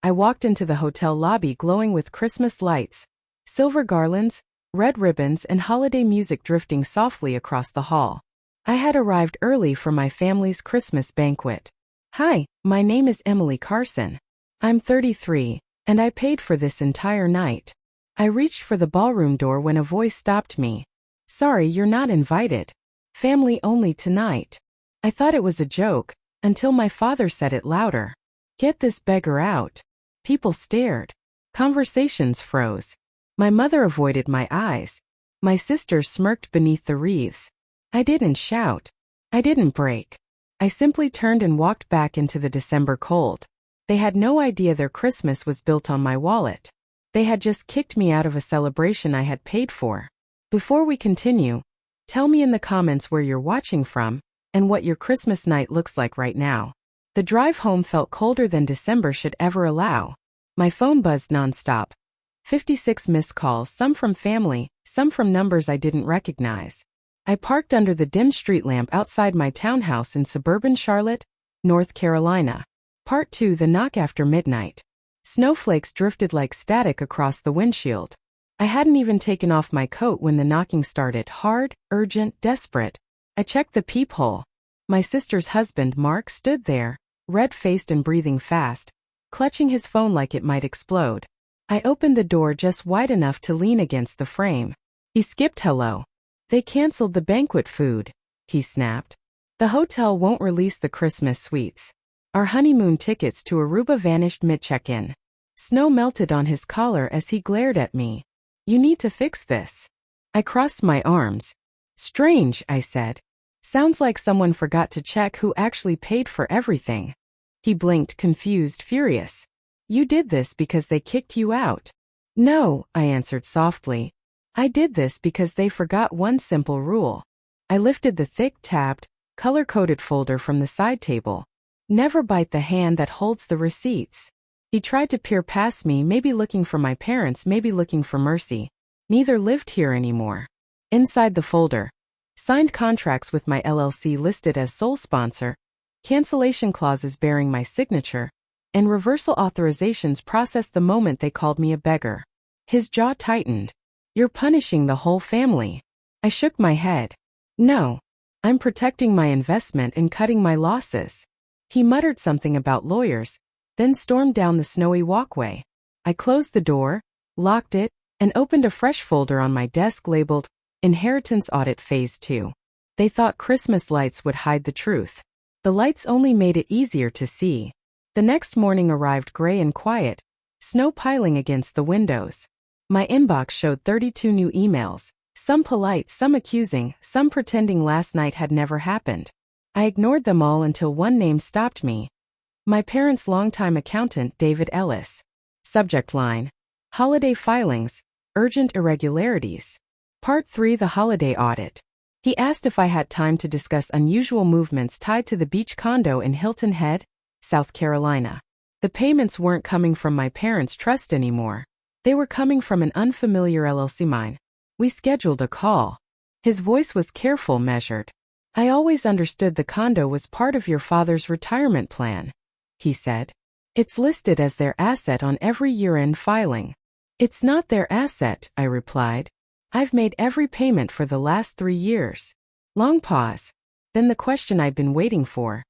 I walked into the hotel lobby glowing with Christmas lights, silver garlands, red ribbons, and holiday music drifting softly across the hall. I had arrived early for my family's Christmas banquet. Hi, my name is Emily Carson. I'm 33, and I paid for this entire night. I reached for the ballroom door when a voice stopped me. Sorry, you're not invited. Family only tonight. I thought it was a joke, until my father said it louder. Get this beggar out. People stared. Conversations froze. My mother avoided my eyes. My sister smirked beneath the wreaths. I didn't shout. I didn't break. I simply turned and walked back into the December cold. They had no idea their Christmas was built on my wallet. They had just kicked me out of a celebration I had paid for. Before we continue, tell me in the comments where you're watching from, and what your Christmas night looks like right now. The drive home felt colder than December should ever allow. My phone buzzed nonstop. 56 missed calls, some from family, some from numbers I didn't recognize. I parked under the dim street lamp outside my townhouse in suburban Charlotte, North Carolina. Part 2: The knock after midnight. Snowflakes drifted like static across the windshield. I hadn't even taken off my coat when the knocking started, hard, urgent, desperate. I checked the peephole. My sister's husband, Mark, stood there, red-faced and breathing fast, clutching his phone like it might explode. I opened the door just wide enough to lean against the frame. He skipped hello. They canceled the banquet food, he snapped. The hotel won't release the Christmas sweets. Our honeymoon tickets to Aruba vanished mid-check-in. Snow melted on his collar as he glared at me. You need to fix this. I crossed my arms. Strange, I said. Sounds like someone forgot to check who actually paid for everything. He blinked, confused, furious. You did this because they kicked you out. No, I answered softly. I did this because they forgot one simple rule. I lifted the thick, tabbed, color-coded folder from the side table. Never bite the hand that holds the receipts. He tried to peer past me, maybe looking for my parents, maybe looking for mercy. Neither lived here anymore. Inside the folder, signed contracts with my LLC listed as sole sponsor, cancellation clauses bearing my signature, and reversal authorizations processed the moment they called me a beggar. His jaw tightened. You're punishing the whole family. I shook my head. No. I'm protecting my investment and cutting my losses. He muttered something about lawyers, then stormed down the snowy walkway. I closed the door, locked it, and opened a fresh folder on my desk labeled Inheritance Audit Phase 2. They thought Christmas lights would hide the truth. The lights only made it easier to see. The next morning arrived gray and quiet, snow piling against the windows. My inbox showed 32 new emails, some polite, some accusing, some pretending last night had never happened. I ignored them all until one name stopped me. My parents' longtime accountant, David Ellis. Subject line: Holiday filings, urgent irregularities. Part 3: The holiday audit. He asked if I had time to discuss unusual movements tied to the beach condo in Hilton Head, South Carolina. The payments weren't coming from my parents' trust anymore. They were coming from an unfamiliar LLC mine. We scheduled a call. His voice was careful, measured. I always understood the condo was part of your father's retirement plan, he said. It's listed as their asset on every year-end filing. It's not their asset, I replied. I've made every payment for the last 3 years. Long pause. Then the question I'd been waiting for.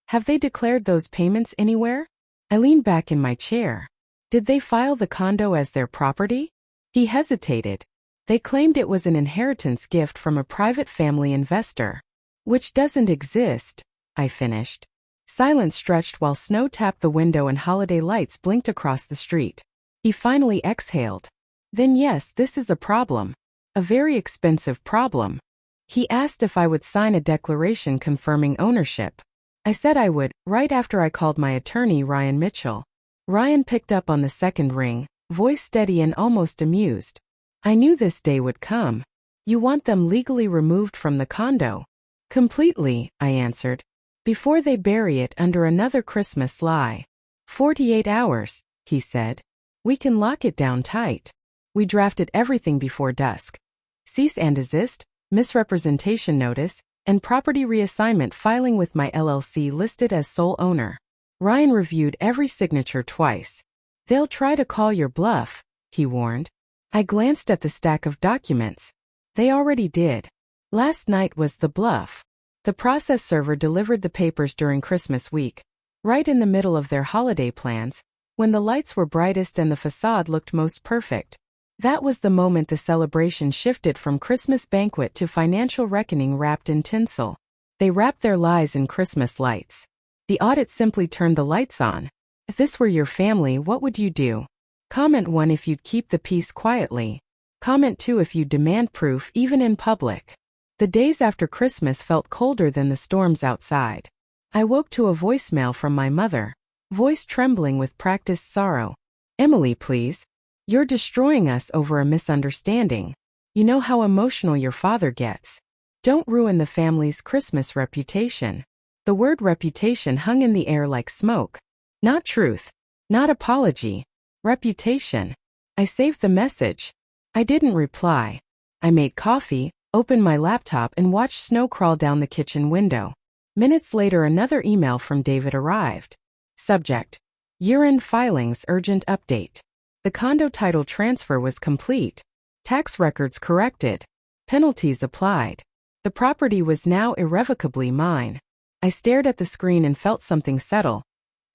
Have they declared those payments anywhere? I leaned back in my chair. Did they file the condo as their property? He hesitated. They claimed it was an inheritance gift from a private family investor. Which doesn't exist, I finished. Silence stretched while snow tapped the window and holiday lights blinked across the street. He finally exhaled. Then yes, this is a problem. A very expensive problem. He asked if I would sign a declaration confirming ownership. I said I would, right after I called my attorney, Ryan Mitchell. Ryan picked up on the second ring, voice steady and almost amused. I knew this day would come. You want them legally removed from the condo? Completely, I answered. Before they bury it under another Christmas lie. 48 hours, he said. We can lock it down tight. We drafted everything before dusk. Cease and desist, misrepresentation notice, and property reassignment filing with my LLC listed as sole owner. Ryan reviewed every signature twice. They'll try to call your bluff, he warned. I glanced at the stack of documents. They already did. Last night was the bluff. The process server delivered the papers during Christmas week, right in the middle of their holiday plans, when the lights were brightest and the facade looked most perfect. That was the moment the celebration shifted from Christmas banquet to financial reckoning wrapped in tinsel. They wrapped their lies in Christmas lights. The audit simply turned the lights on. If this were your family, what would you do? Comment 1 if you'd keep the peace quietly. Comment 2 if you'd demand proof even in public. The days after Christmas felt colder than the storms outside. I woke to a voicemail from my mother, voice trembling with practiced sorrow. Emily, please. You're destroying us over a misunderstanding. You know how emotional your father gets. Don't ruin the family's Christmas reputation. The word reputation hung in the air like smoke. Not truth. Not apology. Reputation. I saved the message. I didn't reply. I made coffee, opened my laptop and watched snow crawl down the kitchen window. Minutes later another email from David arrived. Subject: Year-end filings urgent update. The condo title transfer was complete. Tax records corrected. Penalties applied. The property was now irrevocably mine. I stared at the screen and felt something settle.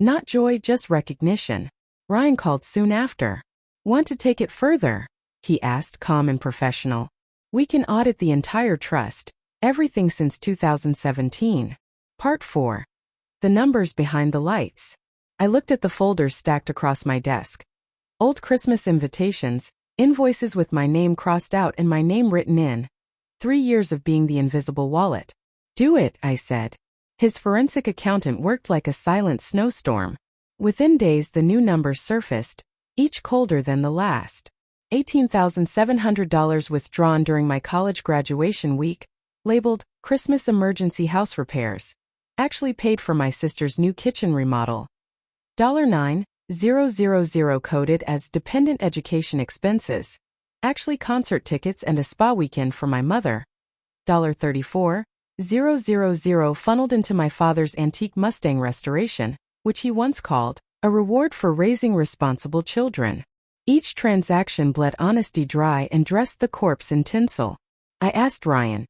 Not joy, just recognition. Ryan called soon after. Want to take it further? He asked, calm and professional. We can audit the entire trust, everything since 2017. Part 4. The numbers behind the lights. I looked at the folders stacked across my desk. Old Christmas invitations, invoices with my name crossed out and my name written in. 3 years of being the invisible wallet. Do it, I said. His forensic accountant worked like a silent snowstorm. Within days the new numbers surfaced, each colder than the last. $18,700 withdrawn during my college graduation week, labeled Christmas Emergency House Repairs. Actually paid for my sister's new kitchen remodel. $9,000 coded as dependent education expenses. Actually concert tickets and a spa weekend for my mother. $34,000 funneled into my father's antique Mustang restoration, which he once called a reward for raising responsible children. Each transaction bled honesty dry and dressed the corpse in tinsel. I asked Ryan,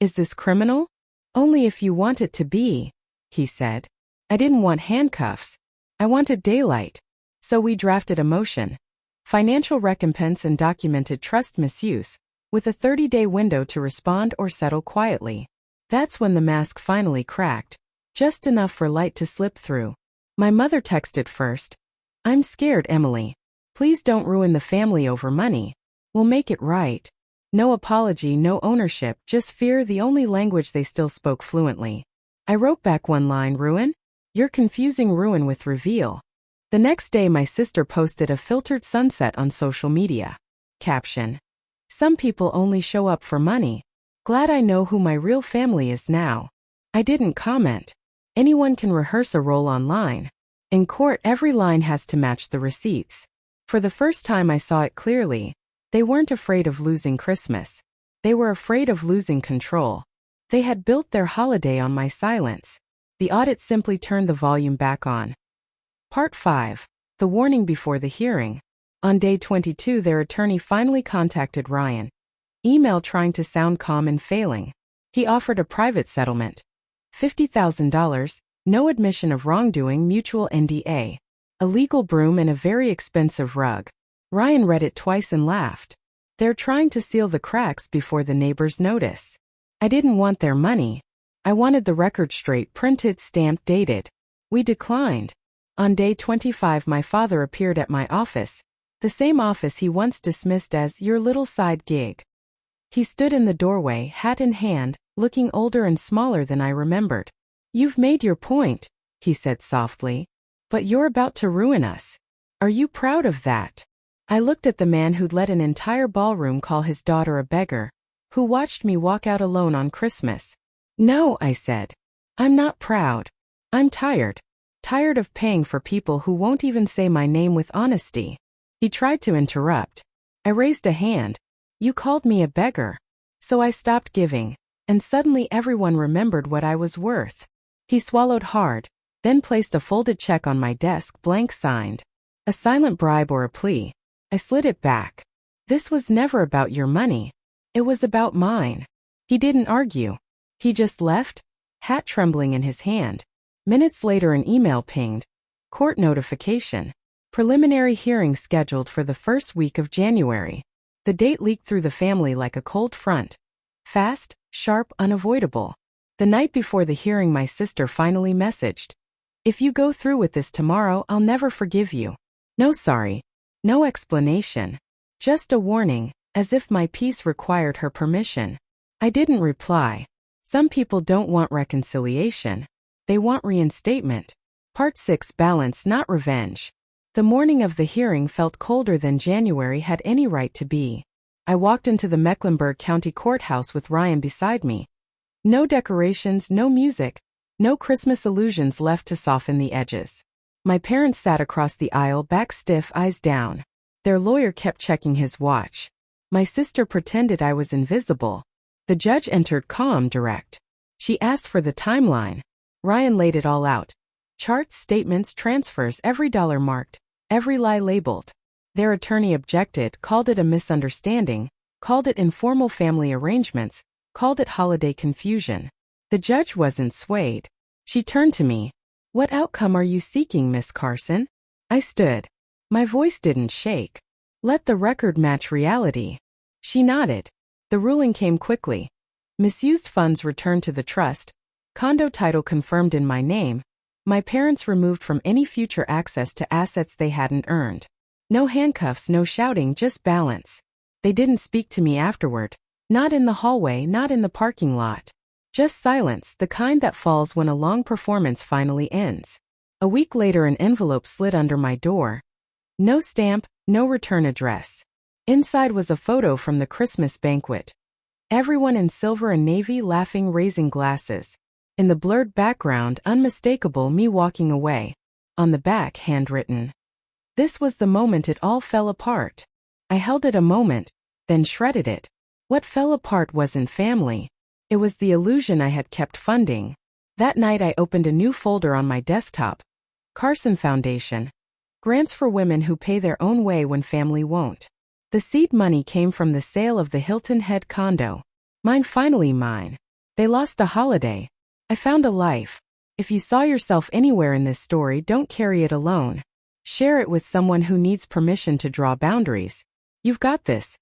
"Is this criminal?" "Only if you want it to be," he said. I didn't want handcuffs. I wanted daylight. So we drafted a motion. Financial recompense and documented trust misuse, with a 30-day window to respond or settle quietly. That's when the mask finally cracked, just enough for light to slip through. My mother texted first. "I'm scared, Emily. Please don't ruin the family over money. We'll make it right." No apology, no ownership, just fear, the only language they still spoke fluently. I wrote back one line, "Ruin? You're confusing ruin with reveal." The next day my sister posted a filtered sunset on social media. Caption: Some people only show up for money. Glad I know who my real family is now. I didn't comment. Anyone can rehearse a role online. In court, every line has to match the receipts. For the first time I saw it clearly. They weren't afraid of losing Christmas. They were afraid of losing control. They had built their holiday on my silence. The audit simply turned the volume back on. Part 5. The warning before the hearing. On day 22 their attorney finally contacted Ryan. Email trying to sound calm and failing. He offered a private settlement. $50,000, no admission of wrongdoing, mutual NDA. A legal broom and a very expensive rug. Ryan read it twice and laughed. They're trying to seal the cracks before the neighbors notice. I didn't want their money. I wanted the record straight, printed, stamped, dated. We declined. On day 25 my father appeared at my office, the same office he once dismissed as your little side gig. He stood in the doorway, hat in hand, looking older and smaller than I remembered. "You've made your point," he said softly, "but you're about to ruin us. Are you proud of that?" I looked at the man who'd let an entire ballroom call his daughter a beggar, who watched me walk out alone on Christmas. "No," I said. "I'm not proud. I'm tired. Tired of paying for people who won't even say my name with honesty." He tried to interrupt. I raised a hand. "You called me a beggar." So I stopped giving, and suddenly everyone remembered what I was worth. He swallowed hard, then placed a folded check on my desk, blank signed. A silent bribe or a plea. I slid it back. This was never about your money. It was about mine. He didn't argue. He just left, hat trembling in his hand. Minutes later an email pinged. Court notification. Preliminary hearing scheduled for the first week of January. The date leaked through the family like a cold front. Fast, sharp, unavoidable. The night before the hearing my sister finally messaged. If you go through with this tomorrow, I'll never forgive you. No sorry. No explanation. Just a warning, as if my peace required her permission. I didn't reply. Some people don't want reconciliation. They want reinstatement. Part 6 Balance, not revenge. The morning of the hearing felt colder than January had any right to be. I walked into the Mecklenburg County Courthouse with Ryan beside me. No decorations, no music, no Christmas illusions left to soften the edges. My parents sat across the aisle, back stiff, eyes down. Their lawyer kept checking his watch. My sister pretended I was invisible. The judge entered calm, direct. She asked for the timeline. Ryan laid it all out. Charts, statements, transfers, every dollar marked, every lie labeled. Their attorney objected, called it a misunderstanding, called it informal family arrangements, called it holiday confusion. The judge wasn't swayed. She turned to me. What outcome are you seeking, Miss Carson? I stood. My voice didn't shake. Let the record match reality. She nodded. The ruling came quickly. Misused funds returned to the trust. Condo title confirmed in my name. My parents removed from any future access to assets they hadn't earned. No handcuffs, no shouting, just balance. They didn't speak to me afterward. Not in the hallway, not in the parking lot. Just silence, the kind that falls when a long performance finally ends. A week later an envelope slid under my door. No stamp, no return address. Inside was a photo from the Christmas banquet. Everyone in silver and navy laughing, raising glasses. In the blurred background, unmistakable, me walking away. On the back, handwritten. This was the moment it all fell apart. I held it a moment, then shredded it. What fell apart wasn't family. It was the illusion I had kept funding. That night I opened a new folder on my desktop. Carson Foundation. Grants for women who pay their own way when family won't. The seed money came from the sale of the Hilton Head condo. Mine, finally mine. They lost a holiday. I found a life. If you saw yourself anywhere in this story, don't carry it alone. Share it with someone who needs permission to draw boundaries. You've got this.